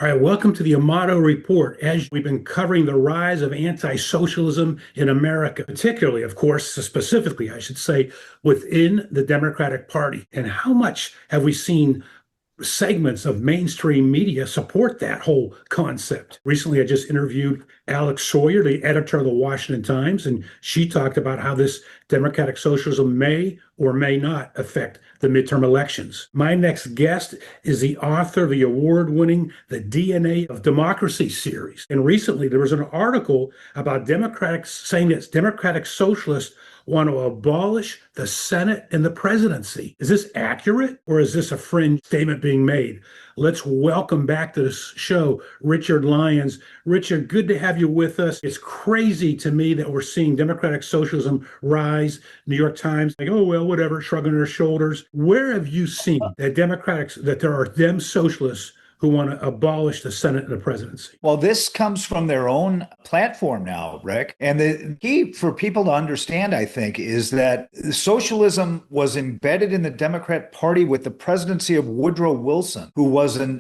All right, welcome to the Amato Report. As we've been covering the rise of anti-socialism in America, particularly, of course, specifically, I should say, within the Democratic Party. And how much have we seen segments of mainstream media support that whole concept? Recently, I just interviewed Alex Sawyer, the editor of the Washington Times, and she talked about how this democratic socialism may or may not affect the midterm elections. My next guest is the author of the award-winning The DNA of Democracy series. And recently, there was an article about Democrats saying that Democratic Socialists want to abolish the Senate and the presidency. Is this accurate, or is this a fringe statement being made? Let's welcome back to this show, Richard Lyons. Richard, good to have you with us. It's crazy to me that we're seeing democratic socialism rise. New York Times, like, oh, well, whatever, shrugging their shoulders. Where have you seen that that there are them socialists who want to abolish the Senate and the presidency? Well, this comes from their own platform now, Rick. And the key for people to understand, I think, is that socialism was embedded in the Democrat Party with the presidency of Woodrow Wilson,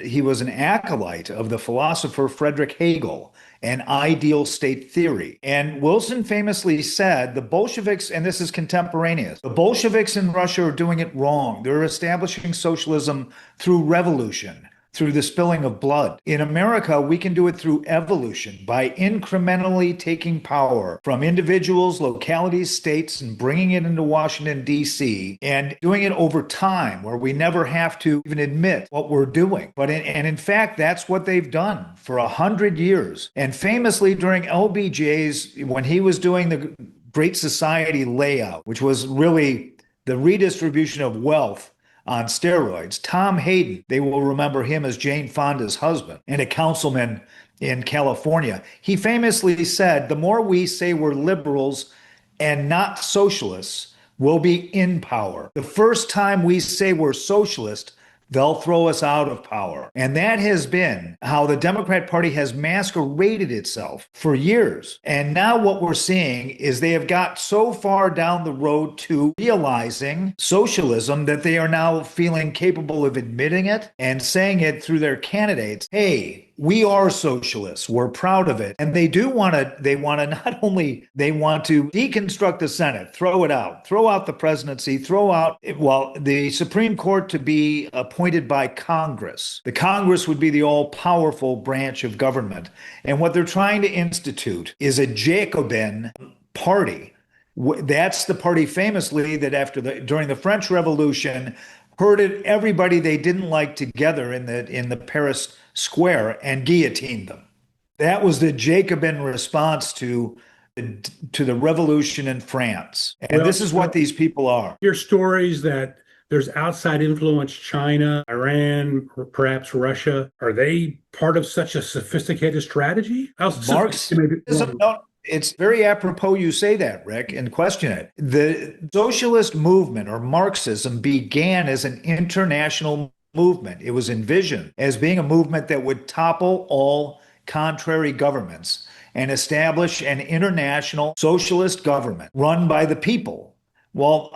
he was an acolyte of the philosopher Frederick Hegel and ideal state theory. And Wilson famously said, the Bolsheviks, and this is contemporaneous, the Bolsheviks in Russia are doing it wrong. They're establishing socialism through revolution, through the spilling of blood. In America, we can do it through evolution by incrementally taking power from individuals, localities, states, and bringing it into Washington, D.C., and doing it over time where we never have to even admit what we're doing. In fact, that's what they've done for 100 years. And famously during LBJ's, when he was doing the Great Society layout, which was really the redistribution of wealth on steroids, Tom Hayden, they will remember him as Jane Fonda's husband and a councilman in California. He famously said, the more we say we're liberals and not socialists, we'll be in power. The first time we say we're socialist, they'll throw us out of power. And that has been how the Democrat Party has masqueraded itself for years. And now what we're seeing is they have got so far down the road to realizing socialism that they are now feeling capable of admitting it and saying it through their candidates. Hey, we are socialists. We're proud of it. And they want to deconstruct the Senate, throw it out, throw out the presidency, the Supreme Court to be appointed by Congress. The Congress would be the all-powerful branch of government. And what they're trying to institute is a Jacobin party. That's the party famously that during the French Revolution herded everybody they didn't like together in the Paris Square and guillotined them. That was the Jacobin response to the revolution in France. And this is what these people are. Your stories that there's outside influence, China, Iran, or perhaps Russia. Are they part of such a sophisticated strategy? It's very apropos you say that, Rick, and question it. The socialist movement or Marxism began as an international movement. It was envisioned as being a movement that would topple all contrary governments and establish an international socialist government run by the people. Well,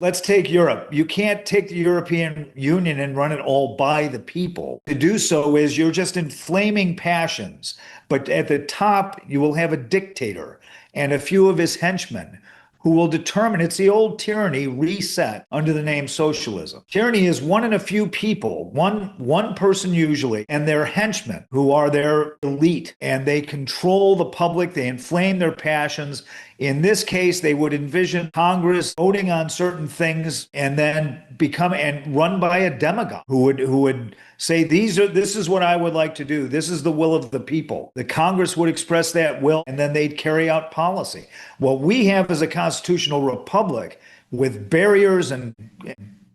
let's take Europe. You can't take the European Union and run it all by the people. To do so is you're just inflaming passions. But at the top, you will have a dictator and a few of his henchmen who will determine. It's the old tyranny reset under the name socialism. Tyranny is one in a few people, one person usually, and their henchmen who are their elite, and they control the public, they inflame their passions. In this case, they would envision Congress voting on certain things and then run by a demagogue who would say, this is what I would like to do. This is the will of the people. The Congress would express that will, and then they'd carry out policy. What we have is a constitutional republic with barriers and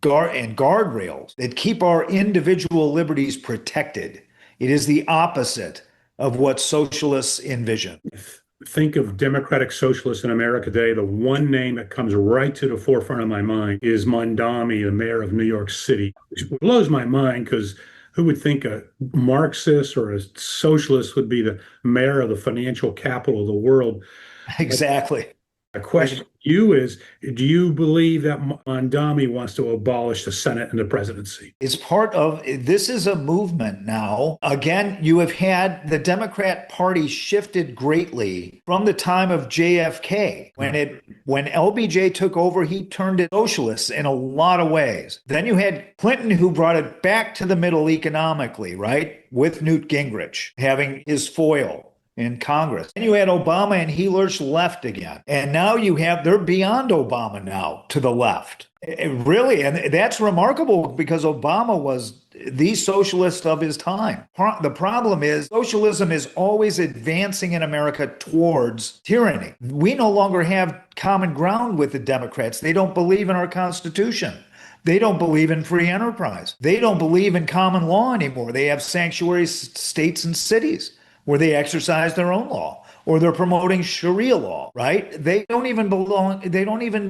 guardrails that keep our individual liberties protected. It is the opposite of what socialists envision. Think of democratic socialists in America today, the one name that comes right to the forefront of my mind is Mondami, the mayor of New York City. It blows my mind because who would think a Marxist or a socialist would be the mayor of the financial capital of the world? Exactly. The question to you is, do you believe that Mondami wants to abolish the Senate and the presidency? It's part of this is a movement now. Again, you have had the Democrat Party shifted greatly from the time of JFK. When LBJ took over, he turned it socialist in a lot of ways. Then you had Clinton, who brought it back to the middle economically, right? With Newt Gingrich having his foil in Congress. And you had Obama, and he lurched left again. And now they're beyond Obama now to the left. Really, and that's remarkable because Obama was the socialist of his time. The problem is socialism is always advancing in America towards tyranny. We no longer have common ground with the Democrats. They don't believe in our Constitution. They don't believe in free enterprise. They don't believe in common law anymore. They have sanctuary states and cities where they exercise their own law, or they're promoting Sharia law, right? They don't even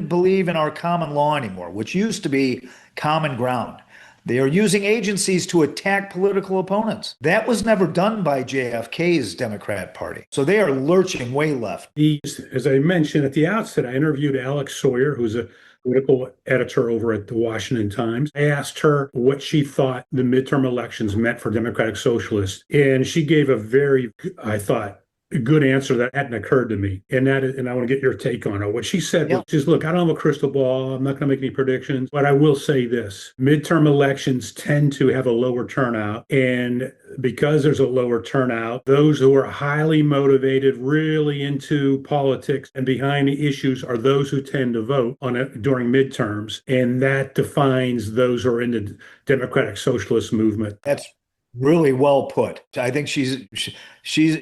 believe in our common law anymore, which used to be common ground. They are using agencies to attack political opponents. That was never done by JFK's Democrat Party. So they are lurching way left. As I mentioned at the outset, I interviewed Alex Sawyer, who's a political editor over at the Washington Times. I asked her what she thought the midterm elections meant for Democratic Socialists, and she gave a very, I thought, a good answer that hadn't occurred to me. And I want to get your take on it. What she said was, look, I don't have a crystal ball. I'm not going to make any predictions, but I will say this. Midterm elections tend to have a lower turnout. And because there's a lower turnout, those who are highly motivated, really into politics and behind the issues are those who tend to vote on it during midterms. And that defines those who are in the Democratic Socialist movement. That's really well put. I think she's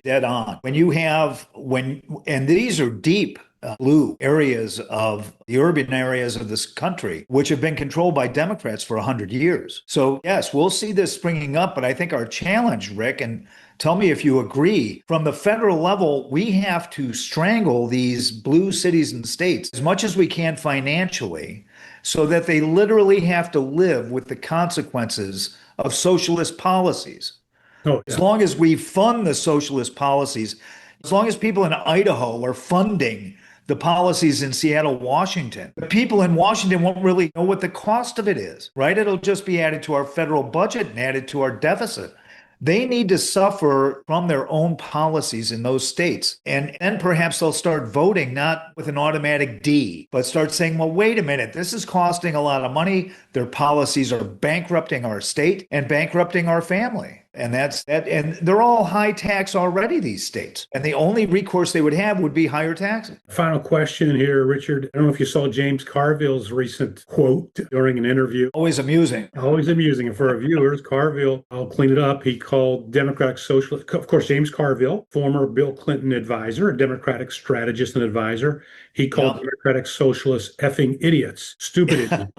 dead on. And these are deep blue areas of the urban areas of this country, which have been controlled by Democrats for 100 years. So yes, we'll see this springing up, but I think our challenge, Rick, and tell me if you agree, from the federal level, we have to strangle these blue cities and states as much as we can financially, so that they literally have to live with the consequences of socialist policies. As long as we fund the socialist policies, as long as people in Idaho are funding the policies in Seattle, Washington, the people in Washington won't really know what the cost of it is, right? It'll just be added to our federal budget and added to our deficit. They need to suffer from their own policies in those states. And then perhaps they'll start voting not with an automatic D, but start saying, well, wait a minute, this is costing a lot of money. Their policies are bankrupting our state and bankrupting our family. And that's that. And they're all high tax already, these states. And the only recourse they would have would be higher taxes. Final question here, Richard. I don't know if you saw James Carville's recent quote during an interview. Always amusing. Always amusing. And for our viewers, Carville, I'll clean it up. He called Democratic Socialists, of course, James Carville, former Bill Clinton advisor, a Democratic strategist and advisor. He called Democratic Socialists effing idiots, stupid idiots.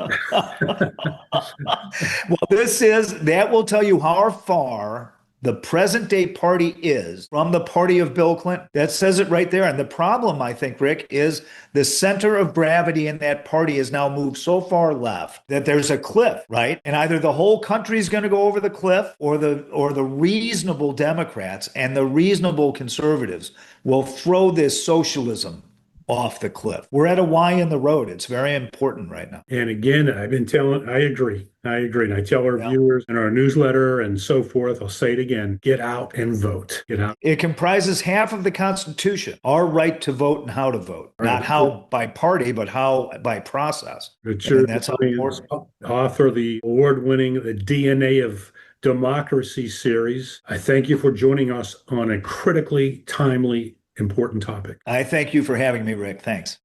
Well, that will tell you how far the present day party is from the party of Bill Clinton. That says it right there. And the problem, I think, Rick, is the center of gravity in that party has now moved so far left that there's a cliff, right? And either the whole country is going to go over the cliff, or the reasonable Democrats and the reasonable conservatives will throw this socialism off the cliff. We're at a Y in the road. It's very important right now. And again, I agree. And I tell our viewers in our newsletter and so forth, I'll say it again, get out and vote. Get out. It comprises half of the Constitution, our right to vote and how to vote. Right. Not how by party, but how by process. Richard, that's how important. Author of the award-winning The DNA of Democracy series. I thank you for joining us on a critically timely, important topic. I thank you for having me, Rick. Thanks.